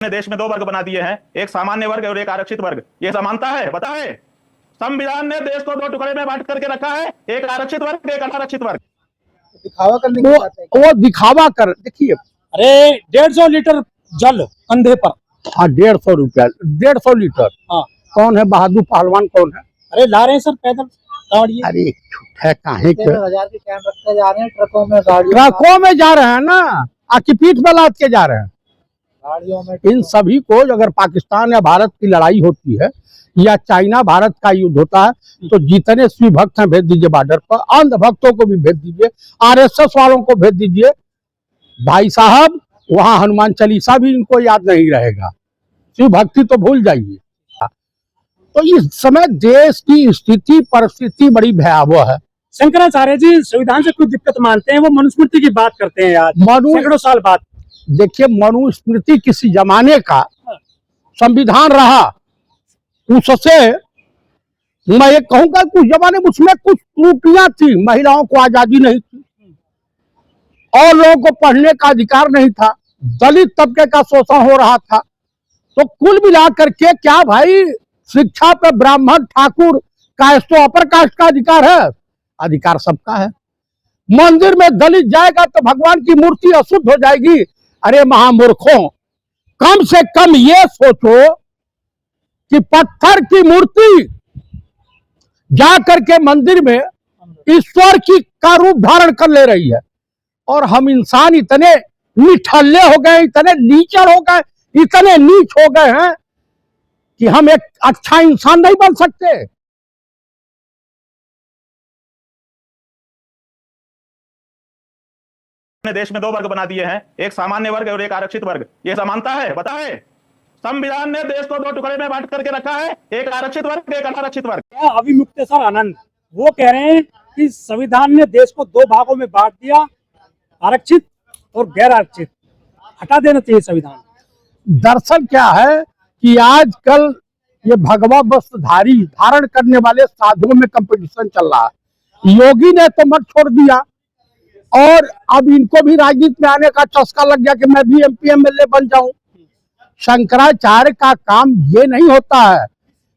देश में दो वर्ग बना दिए हैं, एक सामान्य वर्ग और एक आरक्षित वर्ग। ये समानता है? पता है? संविधान ने देश को दो टुकड़े में बांट करके रखा है, एक आरक्षित वर्ग, एक अनारक्षित वर्ग। दिखावा करने की बात है। वो दिखावा कर, देखिए, अरे 150 लीटर जल अंधे पर। हाँ, 150 रुपया, 150 लीटर। हाँ, कौन है बहादुर पहलवान? कौन है? अरे ला रहे हैं सर पैदल गाड़ी। अरे झूठा काहे के 13,000 के कैंप रखते जा रहे हैं ट्रकों में, ट्रकों में जा रहे हैं ना, आकी पीठ पे लाद के जा रहे हैं गाड़ियों में। इन सभी को अगर पाकिस्तान या भारत की लड़ाई होती है या चाइना भारत का युद्ध होता है तो जितने शिव भक्त हैं भेज दीजिए बॉर्डर पर, अंध भक्तों को भी भेज दीजिए, आरएसएस वालों को भेज दीजिए। भाई साहब, वहां हनुमान चालीसा भी इनको याद नहीं रहेगा, शिव भक्ति तो भूल जाइए। तो इस समय देश की स्थिति परिस्थिति बड़ी भयावह है। शंकराचार्य जी संविधान से कुछ दिक्कत मानते हैं, वो मनुस्मृति की बात करते हैं यार, सैकड़ों साल बाद। देखिए, मनुस्मृति किसी जमाने का संविधान रहा, उससे मैं ये कहूंगा कुछ जमाने में उसमें कुछ त्रुटियां थी, महिलाओं को आजादी नहीं थी और लोगों को पढ़ने का अधिकार नहीं था, दलित तबके का शोषण हो रहा था। तो कुल मिलाकर के क्या भाई, शिक्षा पे ब्राह्मण ठाकुर कास्ट तो अपर कास्ट का अधिकार है, अधिकार सबका है। मंदिर में दलित जाएगा तो भगवान की मूर्ति अशुद्ध हो जाएगी। अरे महामूर्खों, कम से कम ये सोचो कि पत्थर की मूर्ति जा करके मंदिर में ईश्वर की का रूप धारण कर ले रही है और हम इंसान इतने निठल्ले हो गए, इतने नीचर हो गए, इतने नीच हो गए हैं कि हम एक अच्छा इंसान नहीं बन सकते। देश में दो वर्ग बना दिए हैं, एक सामान्य वर्ग और एक आरक्षित वर्ग। ये समानता है? पता है? संविधान ने देश को दो टुकड़े में बांट करके रखा है, एक आरक्षित वर्ग, एक अनारक्षित वर्ग। अभिमुक्तेश्वर आनंद वो कह रहे हैं कि संविधान ने देश को दो भागों में बांट दिया, आरक्षित और गैर आरक्षित। हटा देना चाहिए संविधान। दरअसल क्या है कि आजकल ये भगवा वस्त्रधारी धारण करने वाले साधुओं में कंपटीशन चल रहा है। योगी ने तो मत छोड़ दिया और अब इनको भी राजनीति में आने का चस्का लग गया कि मैं भी एमपी एमएलए बन जाऊं। शंकराचार्य का काम ये नहीं होता है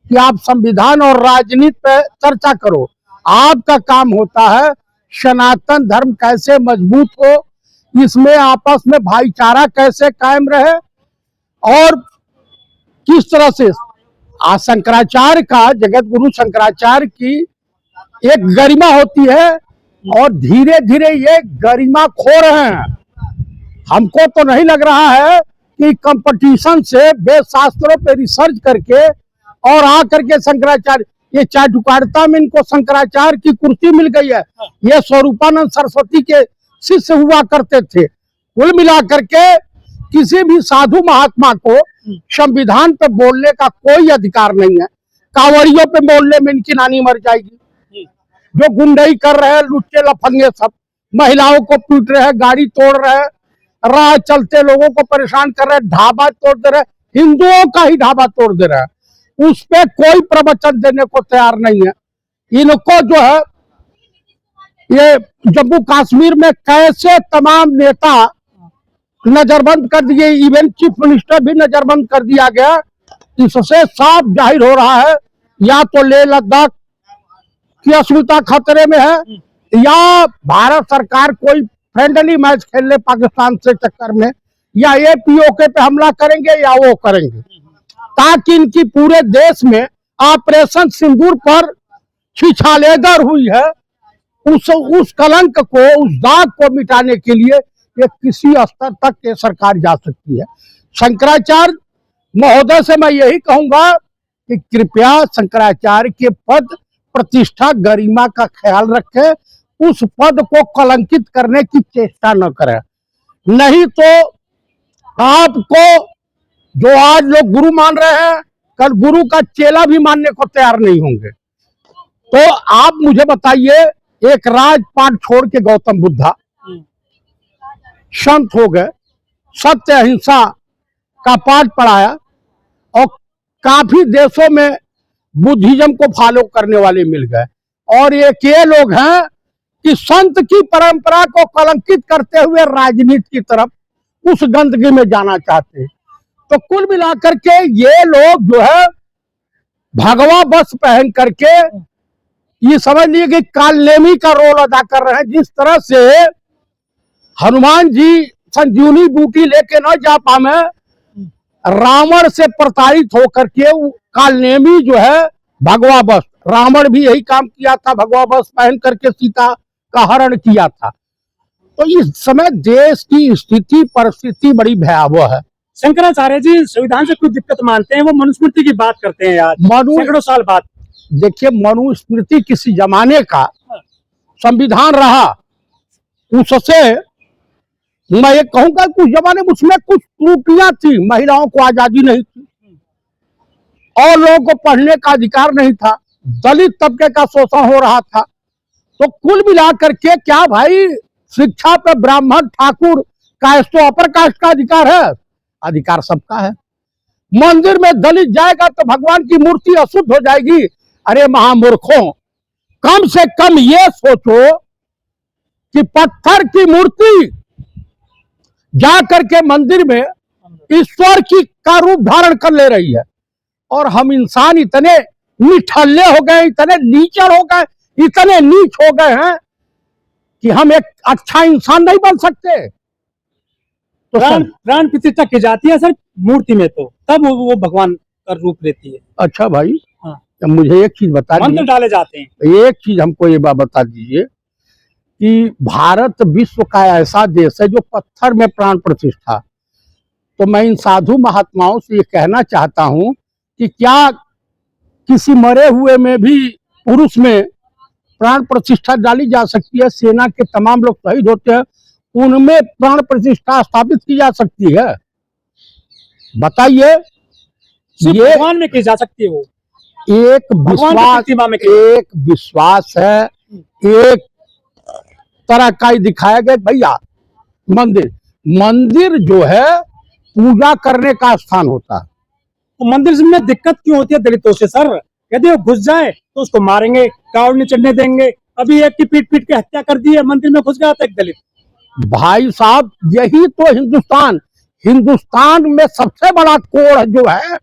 कि आप संविधान और राजनीति पे चर्चा करो, आपका काम होता है सनातन धर्म कैसे मजबूत हो, इसमें आपस में भाईचारा कैसे कायम रहे और किस तरह से शंकराचार्य का, जगत गुरु शंकराचार्य की एक गरिमा होती है और धीरे धीरे ये गरिमा खो रहे हैं। हमको तो नहीं लग रहा है कि कंपटीशन से वेद शास्त्रों पे रिसर्च करके और आकर के शंकराचार्य, ये चाटुकारिता में इनको शंकराचार्य की कुर्सी मिल गई है। ये स्वरूपानंद सरस्वती के शिष्य हुआ करते थे। कुल मिलाकर के किसी भी साधु महात्मा को संविधान पे बोलने का कोई अधिकार नहीं है। कांवड़ियों पे बोलने में इनकी नानी मर जाएगी। जो गुंडई कर रहे हैं, लुच्चे लफंगे सब, महिलाओं को पीट रहे हैं, गाड़ी तोड़ रहे हैं, राह चलते लोगों को परेशान कर रहे हैं, ढाबा तोड़ दे रहे हैं, हिंदुओं का ही ढाबा तोड़ दे रहे हैं, उस पे कोई प्रवचन देने को तैयार नहीं है। इनको जो है ये जम्मू कश्मीर में कैसे तमाम नेता नजरबंद कर दिए, इवन चीफ मिनिस्टर भी नजरबंद कर दिया गया। इससे साफ जाहिर हो रहा है या तो लेह लद्दाख की अस्मिता खतरे में है या भारत सरकार कोई फ्रेंडली मैच खेलने पाकिस्तान से चक्कर में, या ये पीओके पे हमला करेंगे या वो करेंगे, ताकि इनकी पूरे देश में ऑपरेशन सिंदूर पर छिछालेदर हुई है, उस कलंक को, उस दाग को मिटाने के लिए ये किसी स्तर तक ये सरकार जा सकती है। शंकराचार्य महोदय से मैं यही कहूंगा कि कृपया शंकराचार्य के पद प्रतिष्ठा गरिमा का ख्याल रखें, उस पद को कलंकित करने की चेष्टा न करें, नहीं तो आपको जो आज लोग गुरु मान रहे हैं कल गुरु का चेला भी मानने को तैयार नहीं होंगे। तो आप मुझे बताइए, एक राजपाट छोड़ के गौतम बुद्धा संत हो गए, सत्य अहिंसा का पाठ पढ़ाया और काफी देशों में बुद्धिज्म को फॉलो करने वाले मिल गए, और एक ये लोग हैं कि संत की परंपरा को कलंकित करते हुए राजनीति की तरफ उस गंदगी में जाना चाहते हैं। तो कुल मिलाकर के ये लोग जो है भगवा वस्त्र पहन करके ये समझ लिए कि कालनेमी का रोल अदा कर रहे हैं। जिस तरह से हनुमान जी संजीवनी बूटी लेके न जा पाए, रावण से प्रताड़ित होकर के कालनेमी जो है भगवा वस्त्र, रावण भी यही काम किया था, भगवा वस्त्र पहन करके सीता का हरण किया था। तो इस समय देश की स्थिति परिस्थिति बड़ी भयावह है। शंकराचार्य जी संविधान से कुछ दिक्कत मानते हैं, वो मनुस्मृति की बात करते हैं यार, सैकड़ों साल बाद। देखिए, मनुस्मृति किसी जमाने का संविधान रहा, उससे मैं ये कहूंगा कुछ जमाने में उसमें कुछ त्रुटियां थी, महिलाओं को आजादी नहीं थी और लोगों को पढ़ने का अधिकार नहीं था, दलित तबके का शोषण हो रहा था। तो कुल मिलाकर के क्या भाई, शिक्षा पे ब्राह्मण ठाकुर कास्ट तो अपर कास्ट का अधिकार है, अधिकार सबका है। मंदिर में दलित जाएगा तो भगवान की मूर्ति अशुद्ध हो जाएगी। अरे महामूर्खों, कम से कम ये सोचो कि पत्थर की मूर्ति जा करके मंदिर में ईश्वर की का रूप धारण कर ले रही है, और हम इंसान इतने निठल्ले हो गए, इतने नीचड़ हो गए, इतने नीच हो गए हैं कि हम एक अच्छा इंसान नहीं बन सकते। तो प्राण प्रतिष्ठा की जाती है सर मूर्ति में, तो तब वो भगवान का रूप लेती है। अच्छा भाई, हाँ। मुझे एक चीज बता दीजिए, मंत्र डाले जाते हैं। एक चीज हमको ये बात बता दीजिए कि भारत विश्व का ऐसा देश है जो पत्थर में प्राण प्रतिष्ठा। तो मैं इन साधु महात्माओं से ये कहना चाहता हूं कि क्या किसी मरे हुए में भी, पुरुष में प्राण प्रतिष्ठा डाली जा सकती है? सेना के तमाम लोग शहीद होते हैं, उनमें प्राण प्रतिष्ठा स्थापित की जा सकती है? बताइए। ये भगवान में की जा सकती है, वो एक विश्वास है, एक तरह का ही दिखाया गया। भैया, मंदिर जो है पूजा करने का स्थान होता है। तो मंदिर में दिक्कत क्यों होती है दलितों से सर? यदि वो घुस जाए तो उसको मारेंगे, कावड़ नहीं चढ़ने देंगे। अभी एक की पीट पीट के हत्या कर दी है, मंदिर में घुस गया था एक दलित। भाई साहब, यही तो हिंदुस्तान में सबसे बड़ा कोड़ जो है,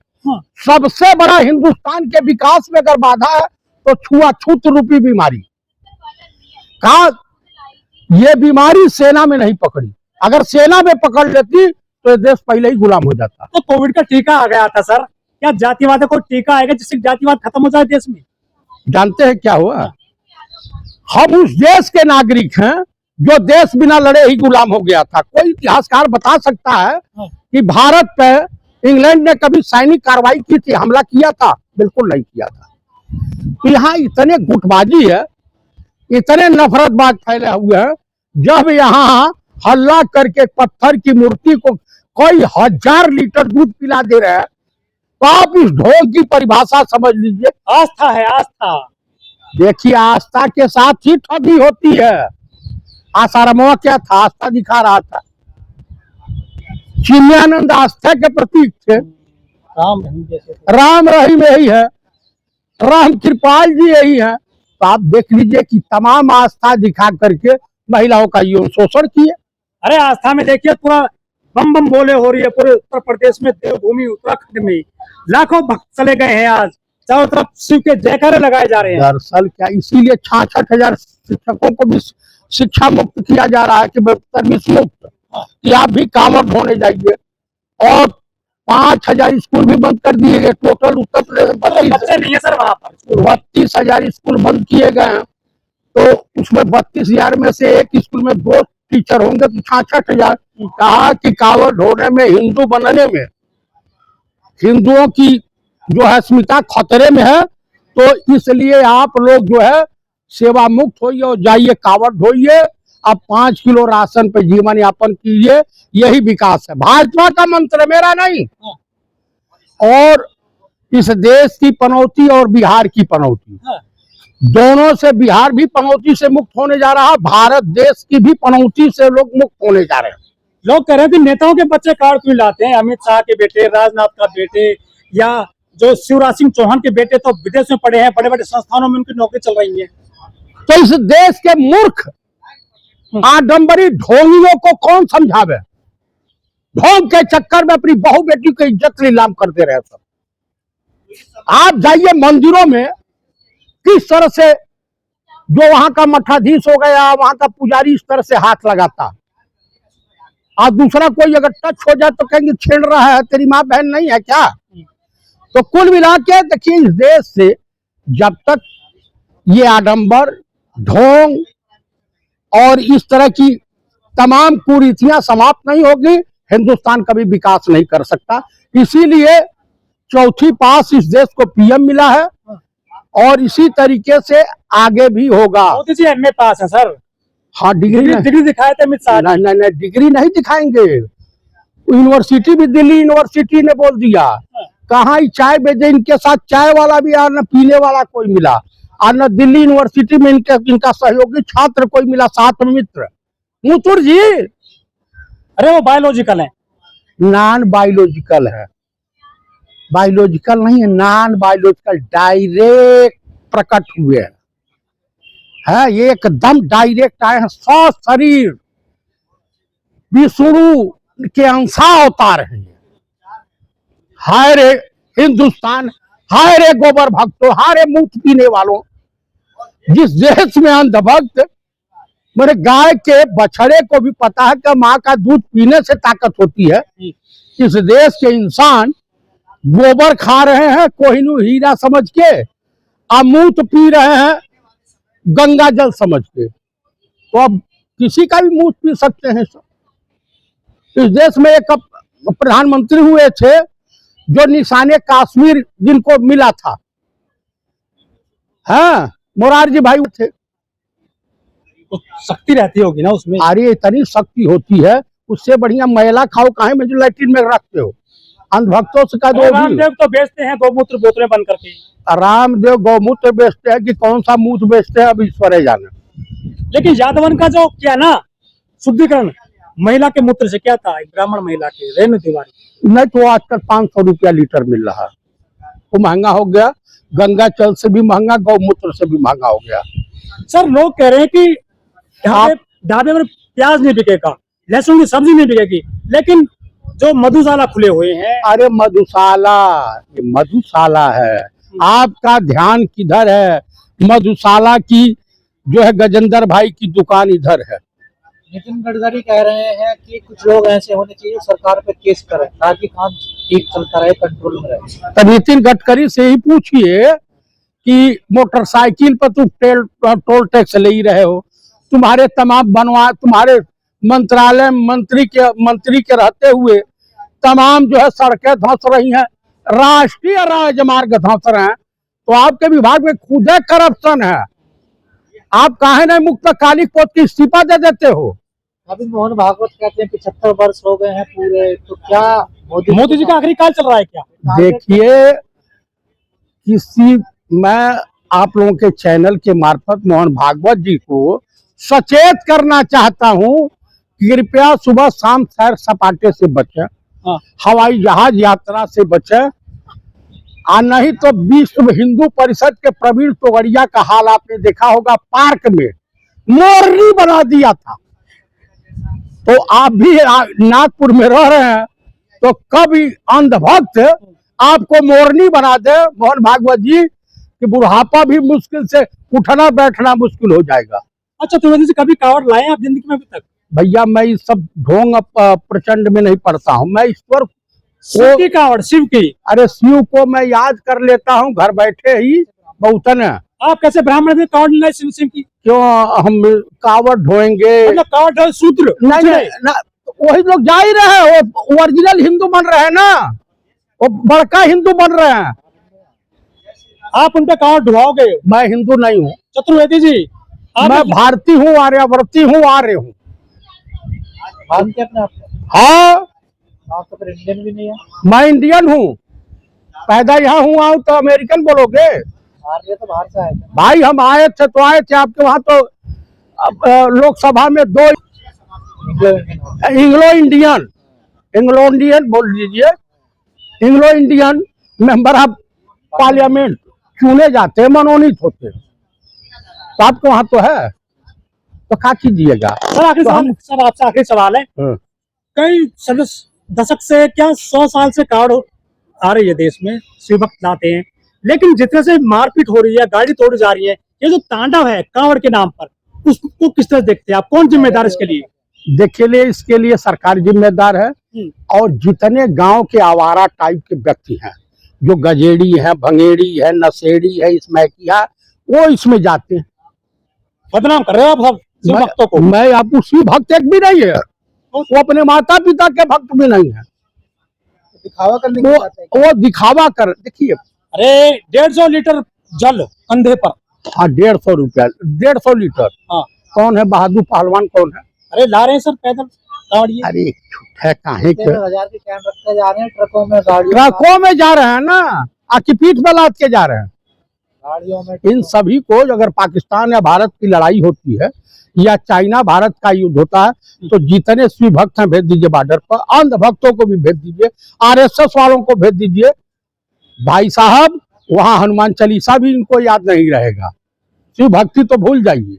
सबसे बड़ा हिंदुस्तान के विकास में अगर बाधा है तो छुआछूत रूपी बीमारी का। ये बीमारी सेना में नहीं पकड़ी, अगर सेना में पकड़ लेती तो देश पहले ही गुलाम हो जाता। तो कोविड का टीका आ गया था सर, क्या जातिवाद को टीका आएगा जिससे जातिवाद खत्म हो जाए देश में? जानते हैं क्या हुआ? हम उस देश के नागरिक हैं जो देश बिना लड़े ही गुलाम हो गया था। कोई इतिहासकार बता सकता है कि भारत पे इंग्लैंड ने कभी सैनिक कार्रवाई की थी, हमला किया था? बिल्कुल नहीं किया था। तो यहाँ इतने गुटबाजी है, इतने नफरतबाज फैले हुए हैं। जब यहाँ हल्ला करके पत्थर की मूर्ति को कोई 1000 लीटर दूध पिला दे रहे हैं, तो आप इस ढोंग की परिभाषा समझ लीजिए। आस्था है, आस्था। देखिए, आस्था के साथ ही ठगी होती है। आसारामवा क्या था? आस्था दिखा रहा था। चिन्मयानंद आस्था के प्रतीक थे। राम रहीम यही है, राम कृपाल जी यही है। तो आप देख लीजिए कि तमाम आस्था दिखा करके महिलाओं का यौन शोषण किए। अरे आस्था में देखिए पूरा बम बम बोले हो रही है। पूरे उत्तर प्रदेश में, देवभूमि उत्तराखंड में लाखों भक्त चले गए हैं। आज चारों तरफ शिव के जयकारे लगाए जा रहे हैं। दरअसल क्या, इसीलिए 66,000 शिक्षकों को भी शिक्षा मुक्त किया जा रहा है कि सर्विस मुक्त, कि आप भी कांवड़ ढोने जाइए। और 5,000 स्कूल भी बंद कर दिए गए। टोटल उत्तर प्रदेश में 32,000 स्कूल बंद किए गए हैं। तो उसमें 32,000 में से एक स्कूल में 2 टीचर होंगे, तो 66,000। कहा कि कांवड़ ढोने में, हिंदू बनने में हिंदुओं की जो है अस्मिता खतरे में है। तो इसलिए आप लोग जो है सेवा मुक्त होइए और जाइए कांवड़ ढोइए। अब 5 किलो राशन पे जीवन यापन कीजिए, यही विकास है। भाजपा का मंत्र, मेरा नहीं। और इस देश की पनौती और बिहार की पनौती, दोनों से बिहार भी पनौती से मुक्त होने जा रहा है, भारत देश की भी पनौती से लोग मुक्त होने जा रहे हैं। लोग कह रहे हैं कि नेताओं के बच्चे कार्ड क्यों लाते हैं? अमित शाह के बेटे, राजनाथ का बेटे, या जो शिवराज सिंह चौहान के बेटे तो विदेश में पढ़े हैं, बड़े बड़े संस्थानों में उनकी नौकरी चल रही है। तो इस देश के मूर्ख आडंबरी ढोंगियों को कौन समझावे? ढोंग के चक्कर में अपनी बहू बेटी की इज्जत नीलाम करते रहे सब। आप जाइए मंदिरों में, किस तरह से जो वहां का मठाधीश हो गया, वहां का पुजारी इस तरह से हाथ लगाता, और दूसरा कोई अगर टच हो जाए तो कहेंगे छेड़ रहा है, तेरी माँ बहन नहीं है क्या। तो कुल मिला के देखिए, इस देश से जब तक ये आडंबर, ढोंग और इस तरह की तमाम कुरीतियां समाप्त नहीं होगी, हिंदुस्तान कभी विकास नहीं कर सकता। इसीलिए चौथी पास इस देश को पीएम मिला है और इसी तरीके से आगे भी होगा। मोदी जी एमए पास है सर। हाँ, डिग्री दिखाए थे अमित शाह। नहीं, डिग्री नहीं दिखाएंगे। यूनिवर्सिटी भी दिल्ली यूनिवर्सिटी ने बोल दिया, कहाँ चाय बेचे, इनके साथ चाय वाला भी और न पीने वाला कोई मिला, और न दिल्ली यूनिवर्सिटी में इनका सहयोगी छात्र कोई मिला, साथ मित्र। मुतुर जी, अरे वो बायोलॉजिकल है। नॉन बायोलॉजिकल है, बायोलॉजिकल नहीं है, नॉन बायोलॉजिकल, डायरेक्ट प्रकट हुए है, ये एकदम डायरेक्ट आए हैं। शरीर विष्णु के अंशा अवतार है। हाय रे हिंदुस्तान, हाय रे गोबर भक्तों, हाय रे मूत पीने वालों। जिस देश में अंधभक्त, मेरे गाय के बछड़े को भी पता है कि माँ का दूध पीने से ताकत होती है, इस देश के इंसान गोबर खा रहे हैं कोहिनूर हीरा समझ के, अमूत पी रहे हैं गंगा जल समझ के। तो अब किसी का भी मूत पी सकते हैं सब। इस देश में एक प्रधानमंत्री हुए थे जो निशाने कश्मीर जिनको मिला था, हाँ, मोरारजी भाई थे। तो शक्ति रहती होगी ना उसमें। अरे इतनी शक्ति होती है, उससे बढ़िया मैला खाओ काहे में जो लैट्रिन में रखते हो। अंधभक्तों से का दो। रामदेव तो बेचते हैं गौमूत्र बोतलें बंद करके। रामदेव गौमूत्र बेचते हैं कि कौन सा मूत्र बेचते हैं, अब ईश्वर है जाने। लेकिन यादवन का जो क्या ना शुद्धिकरण महिला के मूत्र से क्या था, एक ब्राह्मण महिला के, रेणु तिवारी। नहीं तो आजकल 500 रुपया लीटर मिल रहा है, वो महंगा हो गया। गंगा जल से भी महंगा, गौमूत्र से भी महंगा हो गया। सर लोग कह रहे हैं कि ढाबे में प्याज नहीं बिकेगा, लहसुन की सब्जी नहीं बिकेगी, लेकिन जो मधुशाला खुले हुए हैं। अरे मधुशाला, ये मधुशाला है। आपका ध्यान किधर है? मधुशाला की जो है गजेंद्र भाई की दुकान इधर है। नितिन गडकरी कह रहे हैं कि कुछ लोग ऐसे होने चाहिए सरकार पे केस करें ताकि काम ठीक चलता रहे, कंट्रोल में रहे। तो नितिन गडकरी से ही पूछिए कि मोटरसाइकिल पर तुम टोल टैक्स ले ही रहे हो, तुम्हारे तमाम तुम्हारे मंत्रालय मंत्री के रहते हुए तमाम जो है सड़कें धंस रही हैं, राष्ट्रीय राजमार्ग धंस रहे हैं। तो आपके विभाग में खुद करप्शन है, आप काहे नहीं मुक्त कालिक पोत की इस्तीफा दे देते हो? अभी मोहन भागवत कहते हैं 75 वर्ष हो गए हैं पूरे, तो क्या मोदी जी का आखिरी काल चल रहा है क्या? देखिए, मैं आप लोगों के चैनल के मार्फत मोहन भागवत जी को सचेत करना चाहता हूं, कृपया सुबह शाम सैर सपाटे से बचें, हवाई जहाज यात्रा से बचें, और नहीं तो विश्व हिंदू परिषद के प्रवीण तोगड़िया का हाल आपने देखा होगा, पार्क में मोरनी बना दिया था। तो आप भी नागपुर में रह रहे हैं, तो कभी अंधभक्त आपको मोरनी बना दे मोहन भागवत जी, कि बुढ़ापा भी मुश्किल से उठना बैठना मुश्किल हो जाएगा। अच्छा, त्रिवेदी जी कभी कावड़ लाए आप जिंदगी में अभी तक? भैया मैं इस सब ढोंग प्रचंड में नहीं पड़ता हूँ, मैं ईश्वर शिव की कावड़, शिव की। अरे शिव को मैं याद कर लेता हूँ घर बैठे ही बहुतन है। आप कैसे ब्राह्मण में कावड़ लाए शिव की? क्यों हम कावड़ ढोएंगे? मतलब कावड़ शूद्र नहीं, वही लोग जा ही रहे हैं, वो ओरिजिनल हिंदू बन रहे हैं ना, वो बड़का हिंदू बन रहे हैं। आप उन पे कावड़ ढुआओगे? मैं हिंदू नहीं हूँ चतुर्वेदी जी, मैं भारतीय हूँ, आर्यावर्ती हूँ, आर्य हूँ। मानते अपने आप को? हाँ, आप तो फिर इंडियन भी नहीं है। मैं इंडियन हूँ, पैदा यहाँ हुआ हूँ, तो अमेरिकन बोलोगे? आर्य तो बाहर से आए थे भाई, हम आए थे तो आए थे, आपके वहाँ तो लोकसभा में 2 इंग्लो इंडियन बोल दीजिए, इंग्लो इंडियन मेंबर ऑफ पार्लियामेंट चुने जाते हैं, मनोनीत होते हैं। तो आपके वहाँ तो है, तो क्या कीजिएगा? सर आखिरी सवाल, सर आपसे आखिरी सवाल है। हाँ। कई सदस्य दशक से क्या 100 साल से कावड़ आ रही है देश में, शिव भक्त लाते हैं, लेकिन जितने से मारपीट हो रही है, गाड़ी तोड़ी जा रही है, ये जो तांडव है कावड़ के नाम पर, उसको किस तरह देखते हैं आप? कौन जिम्मेदार इसके लिए? देखिए, इसके लिए सरकार जिम्मेदार है और जितने गांव के आवारा टाइप के व्यक्ति हैं, जो गजेड़ी है, भंगेड़ी है, नशेड़ी है, इसमैकिया, वो इसमें जाते हैं। बदनाम कर रहे हो आप सब शिव भक्तों को। मैं आप शिव भक्त एक भी नहीं है, वो अपने माता पिता के भक्त भी नहीं है, दिखावा करने वो की बात है। वो दिखावा कर। देखिए, अरे 150 लीटर जल कंधे पर। हाँ, 150 रुपया, 150 लीटर। हाँ, कौन है बहादुर पहलवान, कौन है? अरे ला रहे हैं सर पैदल गाड़ी। अरे झूठा काहे के 13,000 के कैंप रखते जा रहे हैं ट्रकों में, ट्रकों में जा रहे हैं ना, आकी पीठ पे लाद के जा रहे हैं। गाड़ियों में। इन सभी को अगर पाकिस्तान या भारत की लड़ाई होती है या चाइना भारत का युद्ध होता है, तो जितने शिव भक्त हैं भेज दीजिए बॉर्डर पर, अंध भक्तों को भी भेज दीजिए, आरएसएस वालों को भेज दीजिए। भाई साहब, वहां हनुमान चालीसा भी इनको याद नहीं रहेगा, शिव भक्ति तो भूल जाइए।